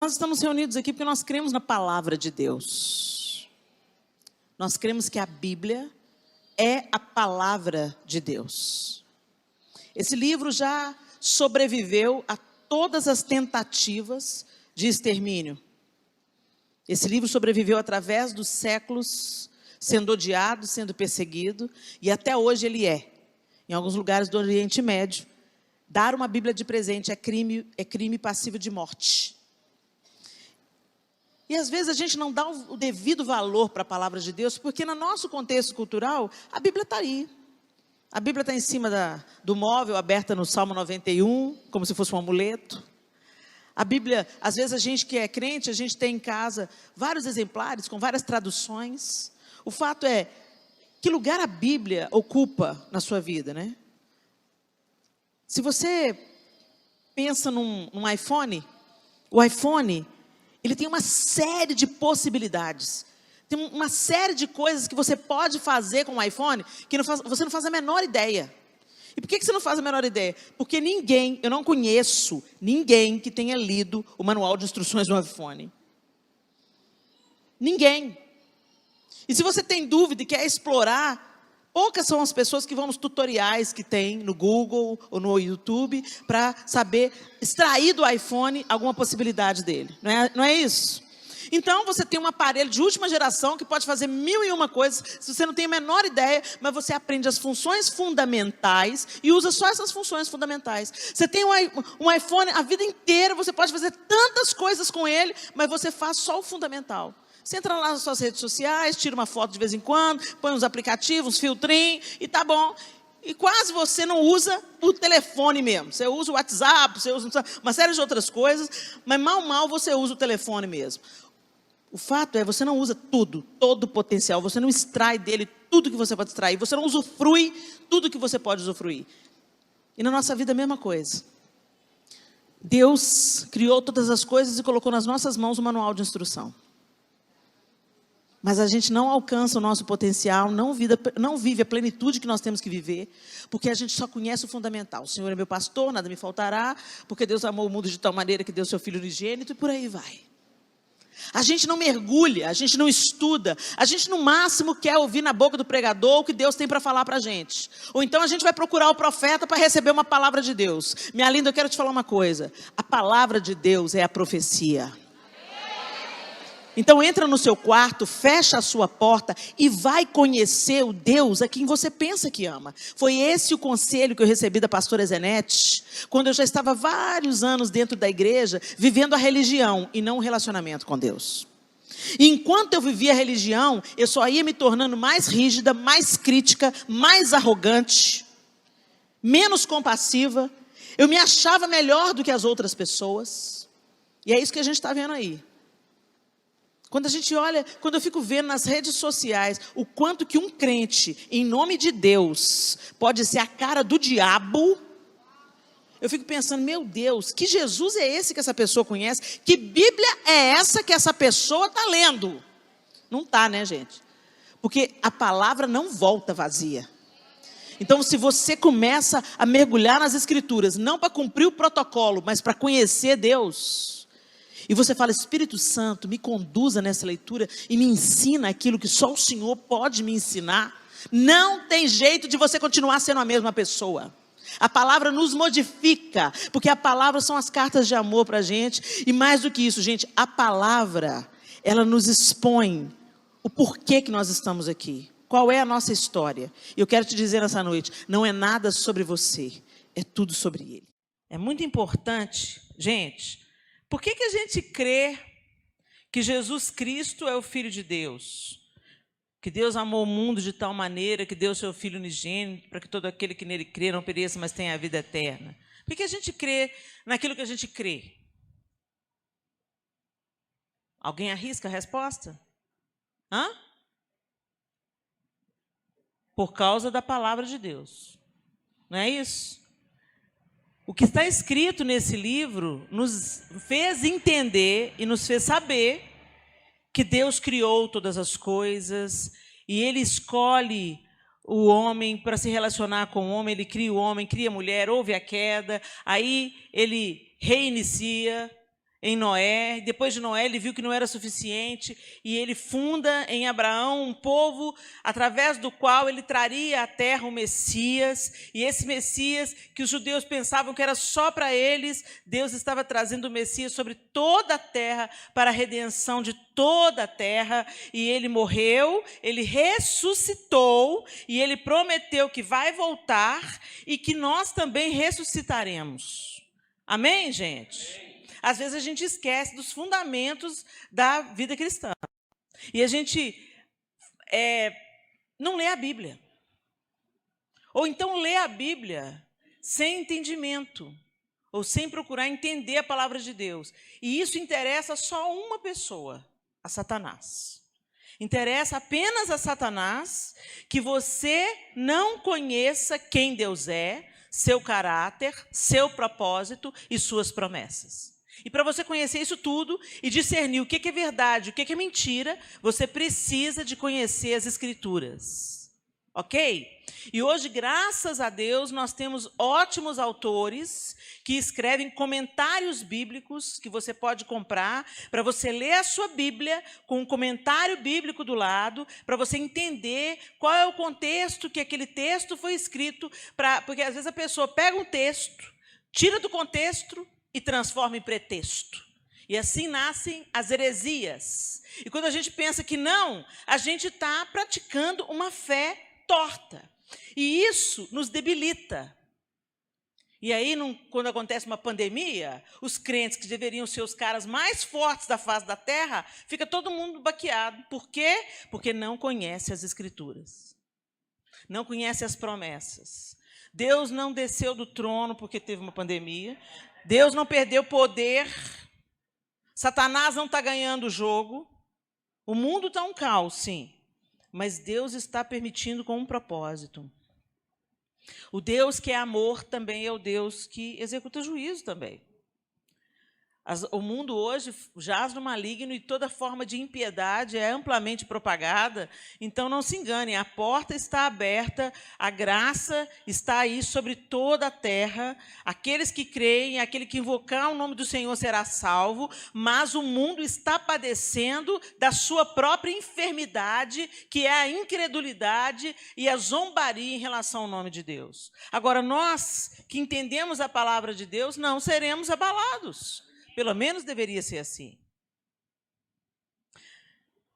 Nós estamos reunidos aqui porque nós cremos na palavra de Deus. Nós cremos que a Bíblia é a palavra de Deus. Esse livro já sobreviveu a todas as tentativas de extermínio. Esse livro sobreviveu através dos séculos, sendo odiado, sendo perseguido, e até hoje ele é. Em alguns lugares do Oriente Médio, dar uma Bíblia de presente é crime passivo de morte. E às vezes a gente não dá o devido valor para a palavra de Deus, porque no nosso contexto cultural, a Bíblia está aí. A Bíblia está em cima do móvel, aberta no Salmo 91, como se fosse um amuleto. A Bíblia, às vezes a gente que é crente, a gente tem em casa vários exemplares, com várias traduções. O fato é, que lugar a Bíblia ocupa na sua vida, né? Se você pensa num iPhone, o iPhone, ele tem uma série de possibilidades. Tem uma série de coisas que você pode fazer com o iPhone que você não faz a menor ideia. E por que você não faz a menor ideia? Porque eu não conheço ninguém que tenha lido o manual de instruções do iPhone. Ninguém. E se você tem dúvida e quer explorar, poucas são as pessoas que vão nos tutoriais que tem no Google ou no YouTube para saber extrair do iPhone alguma possibilidade dele. Não é isso? Então, você tem um aparelho de última geração que pode fazer 1001 coisas, se você não tem a menor ideia, mas você aprende as funções fundamentais e usa só essas funções fundamentais. Você tem um iPhone a vida inteira, você pode fazer tantas coisas com ele, mas você faz só o fundamental. Você entra lá nas suas redes sociais, tira uma foto de vez em quando, põe uns aplicativos, uns filtrinhos, e tá bom. E quase você não usa o telefone mesmo. Você usa o WhatsApp, você usa uma série de outras coisas, mas mal você usa o telefone mesmo. O fato é, você não usa todo o potencial, você não extrai dele tudo que você pode extrair, você não usufrui tudo que você pode usufruir. E na nossa vida a mesma coisa. Deus criou todas as coisas e colocou nas nossas mãos o manual de instrução. Mas a gente não alcança o nosso potencial, não vive a plenitude que nós temos que viver, porque a gente só conhece o fundamental. O Senhor é meu pastor, nada me faltará, porque Deus amou o mundo de tal maneira que deu seu Filho unigênito, e por aí vai. A gente não mergulha, a gente não estuda, a gente no máximo quer ouvir na boca do pregador o que Deus tem para falar para a gente. Ou então a gente vai procurar o profeta para receber uma palavra de Deus. Minha linda, eu quero te falar uma coisa, a palavra de Deus é a profecia. Então entra no seu quarto, fecha a sua porta e vai conhecer o Deus a quem você pensa que ama. Foi esse o conselho que eu recebi da pastora Zenete, quando eu já estava vários anos dentro da igreja, vivendo a religião e não o relacionamento com Deus. E enquanto eu vivia a religião, eu só ia me tornando mais rígida, mais crítica, mais arrogante, menos compassiva. Eu me achava melhor do que as outras pessoas. E é isso que a gente está vendo aí. Quando a gente olha, quando eu fico vendo nas redes sociais, o quanto que um crente, em nome de Deus, pode ser a cara do diabo, eu fico pensando, meu Deus, que Jesus é esse que essa pessoa conhece? Que Bíblia é essa que essa pessoa está lendo? Não está, né, gente? Porque a palavra não volta vazia. Então, se você começa a mergulhar nas Escrituras, não para cumprir o protocolo, mas para conhecer Deus, e você fala, Espírito Santo, me conduza nessa leitura e me ensina aquilo que só o Senhor pode me ensinar. Não tem jeito de você continuar sendo a mesma pessoa. A palavra nos modifica, porque a palavra são as cartas de amor para a gente. E mais do que isso, gente, a palavra, ela nos expõe o porquê que nós estamos aqui. Qual é a nossa história? E eu quero te dizer nessa noite, não é nada sobre você, é tudo sobre Ele. É muito importante, gente... Por que a gente crê que Jesus Cristo é o Filho de Deus? Que Deus amou o mundo de tal maneira que deu seu Filho unigênito para que todo aquele que nele crê não pereça, mas tenha a vida eterna. Por que a gente crê naquilo que a gente crê? Alguém arrisca a resposta? Hã? Por causa da palavra de Deus. Não é isso? O que está escrito nesse livro nos fez entender e nos fez saber que Deus criou todas as coisas e Ele escolhe o homem para se relacionar com o homem, Ele cria o homem, cria a mulher, houve a queda, aí Ele reinicia, em Noé, depois de Noé ele viu que não era suficiente, e ele funda em Abraão um povo através do qual ele traria à terra o Messias, e esse Messias que os judeus pensavam que era só para eles, Deus estava trazendo o Messias sobre toda a terra, para a redenção de toda a terra, e ele morreu, ele ressuscitou, e ele prometeu que vai voltar, e que nós também ressuscitaremos. Amém, gente? Às vezes a gente esquece dos fundamentos da vida cristã. E a gente não lê a Bíblia. Ou então lê a Bíblia sem entendimento. Ou sem procurar entender a palavra de Deus. E isso interessa só uma pessoa, a Satanás. Interessa apenas a Satanás que você não conheça quem Deus é, seu caráter, seu propósito e suas promessas. E para você conhecer isso tudo e discernir o que é verdade, o que é mentira, você precisa de conhecer as Escrituras. Ok? E hoje, graças a Deus, nós temos ótimos autores que escrevem comentários bíblicos que você pode comprar para você ler a sua Bíblia com um comentário bíblico do lado, para você entender qual é o contexto que aquele texto foi escrito, porque às vezes a pessoa pega um texto, tira do contexto e transforma em pretexto. E assim nascem as heresias. E quando a gente pensa que não, a gente está praticando uma fé torta. E isso nos debilita. E aí, quando acontece uma pandemia, os crentes que deveriam ser os caras mais fortes da face da terra, fica todo mundo baqueado. Por quê? Porque não conhece as Escrituras. Não conhece as promessas. Deus não desceu do trono porque teve uma pandemia. Deus não perdeu poder. Satanás não está ganhando o jogo. O mundo está um caos, sim. Mas Deus está permitindo com um propósito. O Deus que é amor também é o Deus que executa juízo também. O mundo hoje jaz no maligno e toda forma de impiedade é amplamente propagada. Então, não se engane, a porta está aberta, a graça está aí sobre toda a terra. Aqueles que creem, aquele que invocar o nome do Senhor será salvo, mas o mundo está padecendo da sua própria enfermidade, que é a incredulidade e a zombaria em relação ao nome de Deus. Agora, nós que entendemos a palavra de Deus, não seremos abalados. Pelo menos deveria ser assim.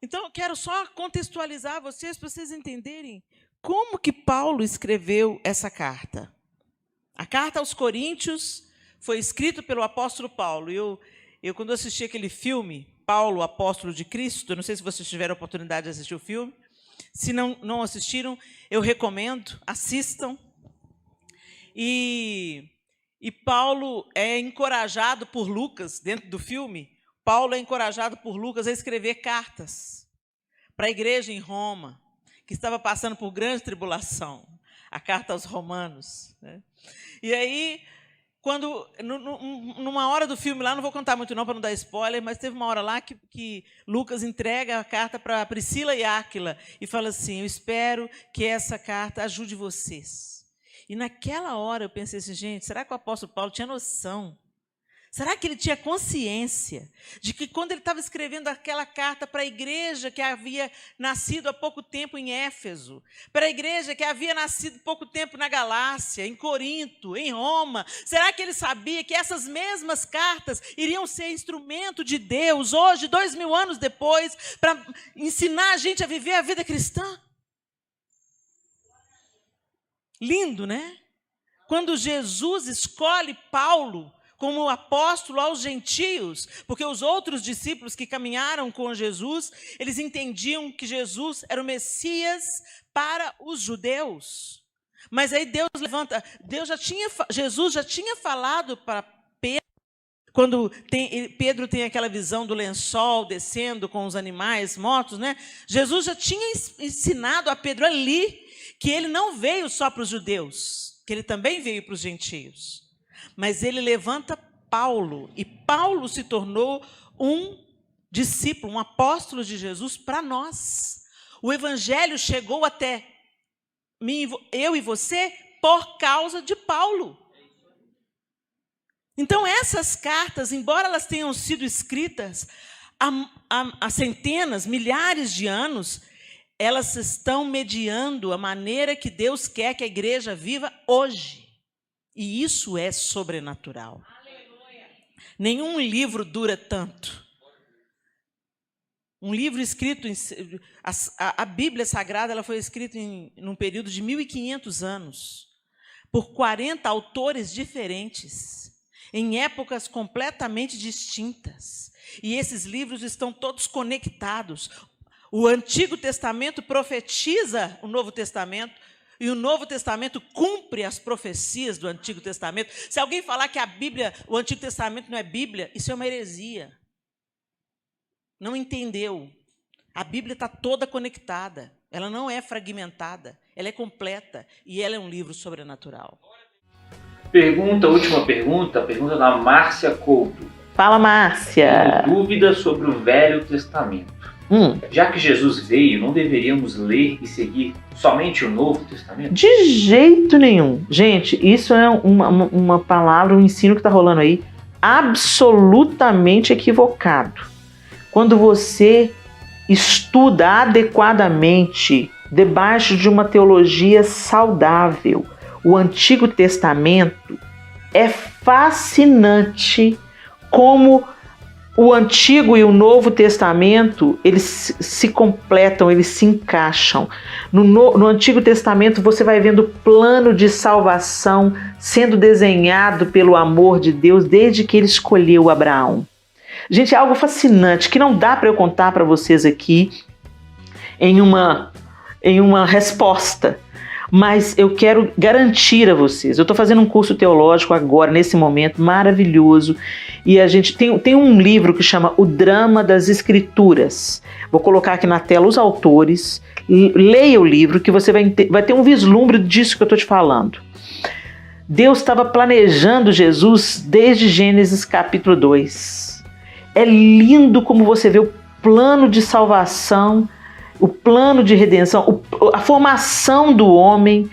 Então, eu quero só contextualizar vocês, para vocês entenderem como que Paulo escreveu essa carta. A carta aos Coríntios foi escrita pelo apóstolo Paulo. Eu quando assisti aquele filme, Paulo, apóstolo de Cristo, não sei se vocês tiveram a oportunidade de assistir o filme. Se não assistiram, eu recomendo, assistam. E Paulo é encorajado por Lucas, dentro do filme, Paulo é encorajado por Lucas a escrever cartas para a igreja em Roma, que estava passando por grande tribulação, a carta aos romanos. Né? E aí, numa hora do filme lá, não vou contar muito não para não dar spoiler, mas teve uma hora lá que Lucas entrega a carta para Priscila e Áquila e fala assim, eu espero que essa carta ajude vocês. E naquela hora eu pensei assim, gente, será que o apóstolo Paulo tinha noção? Será que ele tinha consciência de que quando ele estava escrevendo aquela carta para a igreja que havia nascido há pouco tempo em Éfeso, para a igreja que havia nascido há pouco tempo na Galácia, em Corinto, em Roma, será que ele sabia que essas mesmas cartas iriam ser instrumento de Deus hoje, 2000 anos depois, para ensinar a gente a viver a vida cristã? Lindo, né? Quando Jesus escolhe Paulo como apóstolo aos gentios, porque os outros discípulos que caminharam com Jesus, eles entendiam que Jesus era o Messias para os judeus. Mas aí Deus levanta, Jesus já tinha falado para Pedro, quando Pedro tem aquela visão do lençol descendo com os animais mortos, né? Jesus já tinha ensinado a Pedro ali que ele não veio só para os judeus, que ele também veio para os gentios. Mas ele levanta Paulo, e Paulo se tornou um discípulo, um apóstolo de Jesus para nós. O evangelho chegou até mim, eu e você, por causa de Paulo. Então, essas cartas, embora elas tenham sido escritas há centenas, milhares de anos, elas estão mediando a maneira que Deus quer que a igreja viva hoje. E isso é sobrenatural. Aleluia. Nenhum livro dura tanto. Um livro escrito, a Bíblia Sagrada, ela foi escrita num período de 1.500 anos, por 40 autores diferentes, em épocas completamente distintas. E esses livros estão todos conectados. O Antigo Testamento profetiza o Novo Testamento, e o Novo Testamento cumpre as profecias do Antigo Testamento. Se alguém falar que a Bíblia, o Antigo Testamento não é Bíblia, isso é uma heresia. Não entendeu. A Bíblia está toda conectada. Ela não é fragmentada. Ela é completa. E ela é um livro sobrenatural. Última pergunta, a pergunta da Márcia Couto. Fala, Márcia. Tenho dúvida sobre o Velho Testamento. Já que Jesus veio, não deveríamos ler e seguir somente o Novo Testamento? De jeito nenhum. Gente, isso é uma palavra, um ensino que está rolando aí, absolutamente equivocado. Quando você estuda adequadamente, debaixo de uma teologia saudável, o Antigo Testamento, é fascinante como o Antigo e o Novo Testamento, eles se completam, eles se encaixam. No Antigo Testamento você vai vendo o plano de salvação sendo desenhado pelo amor de Deus desde que ele escolheu Abraão. Gente, é algo fascinante que não dá para eu contar para vocês aqui em uma resposta. Mas eu quero garantir a vocês, eu estou fazendo um curso teológico agora, nesse momento, maravilhoso, e a gente tem um livro que chama O Drama das Escrituras. Vou colocar aqui na tela os autores, leia o livro que você vai ter um vislumbre disso que eu estou te falando. Deus estava planejando Jesus desde Gênesis capítulo 2. É lindo como você vê o plano de salvação, o plano de redenção, a formação do homem,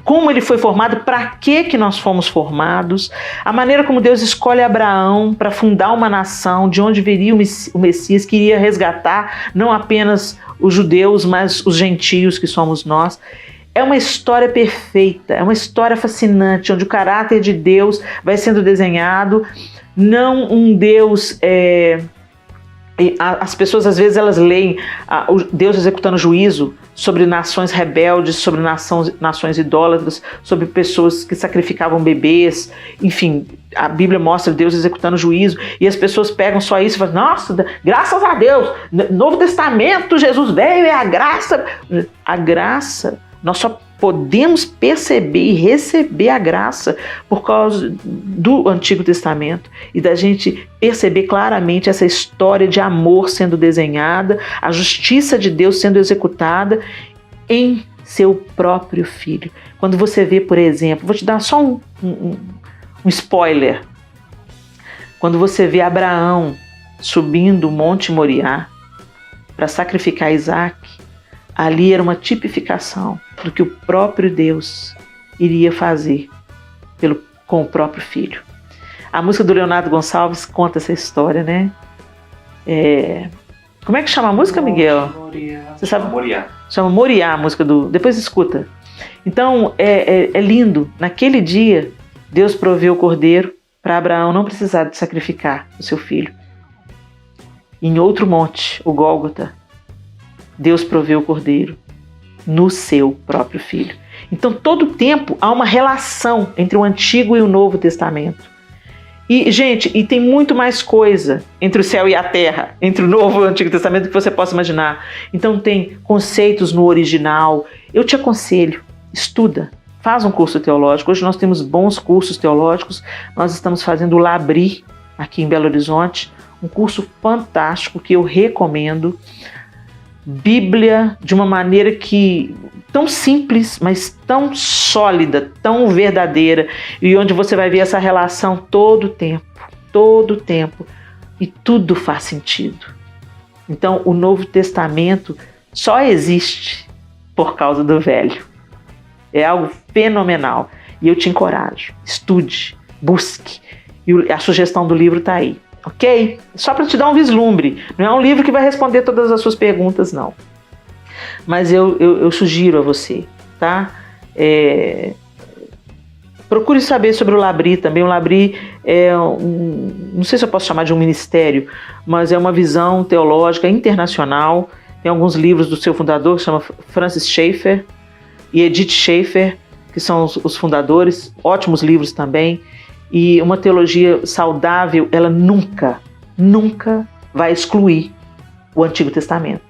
como ele foi formado, para que nós fomos formados, a maneira como Deus escolhe Abraão para fundar uma nação, de onde viria o Messias, que iria resgatar não apenas os judeus, mas os gentios que somos nós. É uma história perfeita, é uma história fascinante, onde o caráter de Deus vai sendo desenhado, não um Deus... As pessoas às vezes elas leem Deus executando juízo sobre nações rebeldes, sobre nações idólatras, sobre pessoas que sacrificavam bebês, enfim, a Bíblia mostra Deus executando juízo e as pessoas pegam só isso e falam, nossa, graças a Deus, Novo Testamento, Jesus veio, é a graça, nós só podemos perceber e receber a graça por causa do Antigo Testamento e da gente perceber claramente essa história de amor sendo desenhada, a justiça de Deus sendo executada em seu próprio Filho. Quando você vê, por exemplo, vou te dar só um spoiler. Quando você vê Abraão subindo o Monte Moriá para sacrificar Isaac, ali era uma tipificação do que o próprio Deus iria fazer com o próprio Filho. A música do Leonardo Gonçalves conta essa história, né? Como é que chama a música, Miguel? Você sabe? Moriá. Chama Moriá a música do... Depois escuta. Então, é lindo. Naquele dia, Deus proveu o cordeiro para Abraão não precisar de sacrificar o seu filho. Em outro monte, o Gólgota, Deus proveu o cordeiro no seu próprio Filho. Então, todo tempo há uma relação entre o Antigo e o Novo Testamento. E, gente, tem muito mais coisa entre o céu e a terra, entre o Novo e o Antigo Testamento que você possa imaginar. Então, tem conceitos no original. Eu te aconselho, estuda, faz um curso teológico. Hoje nós temos bons cursos teológicos. Nós estamos fazendo o Labri, aqui em Belo Horizonte, um curso fantástico que eu recomendo. Bíblia de uma maneira que tão simples, mas tão sólida, tão verdadeira, e onde você vai ver essa relação todo o tempo, e tudo faz sentido. Então, o Novo Testamento só existe por causa do Velho. É algo fenomenal. E eu te encorajo, estude, busque E a sugestão do livro está aí, ok? Só para te dar um vislumbre. Não é um livro que vai responder todas as suas perguntas, não. Mas eu sugiro a você, tá? Procure saber sobre o L'Abri também. O L'Abri não sei se eu posso chamar de um ministério, mas é uma visão teológica internacional. Tem alguns livros do seu fundador, que se chama Francis Schaeffer e Edith Schaeffer, que são os fundadores, ótimos livros também. E uma teologia saudável, ela nunca vai excluir o Antigo Testamento.